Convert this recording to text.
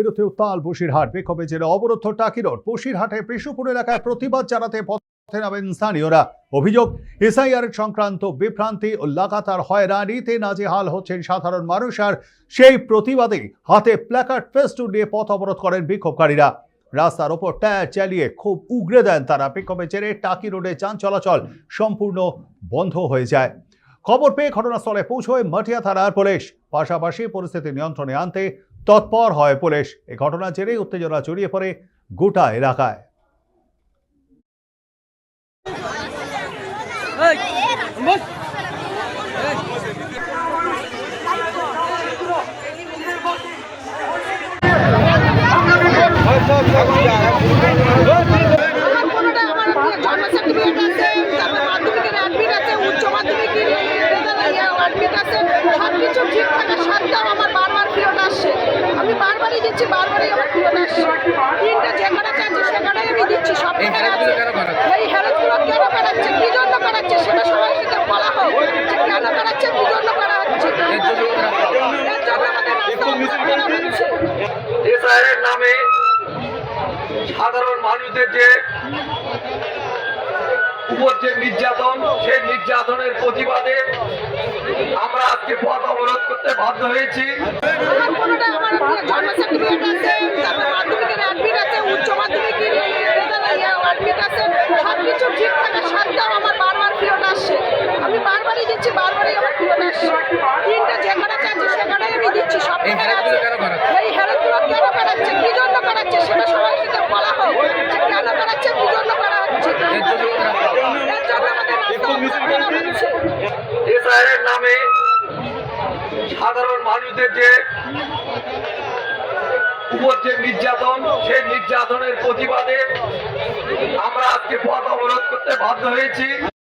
বিরুদ্ধে উত্তাল বসিরহাট। বিক্ষোভে জেরে অবরুদ্ধ টাকি রোড। বসিরহাটে বিষ্ণুপুর এলাকায় প্রতিবাদ জানাতে পথে নামেন স্থানীয়রা। অভিযোগ, এসআইআর সংক্রান্ত বিভ্রান্তি ও লাগাতার হয়রানিতে নাজেহাল হচ্ছেন সাধারণ মানুষ। আর সেই প্রতিবাদে হাতে প্ল্যাকার্ড ফেস্টুন নিয়ে পথ অবরোধ করেন বিক্ষোভকারীরা। রাস্তার ওপর টায়ার চালিয়ে খুব উগরে দেন তারা। বিক্ষোভে জেরে টাকি রোডে যান চলাচল সম্পূর্ণ বন্ধ হয়ে যায়। খবর পেয়ে ঘটনাস্থলে পৌঁছয় মাটিয়া থানার পুলিশ। পাশাপাশি পরিস্থিতি নিয়ন্ত্রণে আনতে তৎপর হয় পুলিশ। এই ঘটনার জেরে উত্তেজনা ছড়িয়ে পড়ে গোটা এলাকায়। আমি বারবারই দিচ্ছি, বারবারই আমার ফিরত আসছে। তিনটা যেখানে চাচ্ছি সেখানেই আমি দিচ্ছি। সব এই হেলথগুলো কেন করাচ্ছে, কি জন্য করাচ্ছে সেটা সবাই থেকে বলা হোক যে কেন করাচ্ছে, কি জন্য করা হচ্ছে। এর জন্য আমাদের এসআইআর নামে সাধারণ মানুষদের যে উপর যে নির্যাতন, সেই নির্যাতনের প্রতিবাদে আমরা আজকে পথ অবরোধ করতে বাধ্য হয়েছি। সবকিছু ঠিক থাকা সত্ত্বেও আমার বারবার ফিরত আসছে। আমি বারবারই দিচ্ছি, বারবারই আমার ফিরত আসছে। তিনটা যেখানে চাচ্ছি সেখানেই আমি দিচ্ছি। সব এই হেলথগুলো কেন করাচ্ছে, কি জন্য করাচ্ছে সেটা সবাই থেকে বলা হোক যে কেন করাচ্ছে, কি জন্য করা হচ্ছে। এসআইআর নামে সাধারণ মানুষদের যে উপর যে নির্যাতন, সেই নির্যাতনের প্রতিবাদে আমরা আজকে পথ অবরোধ করতে বাধ্য হয়েছি।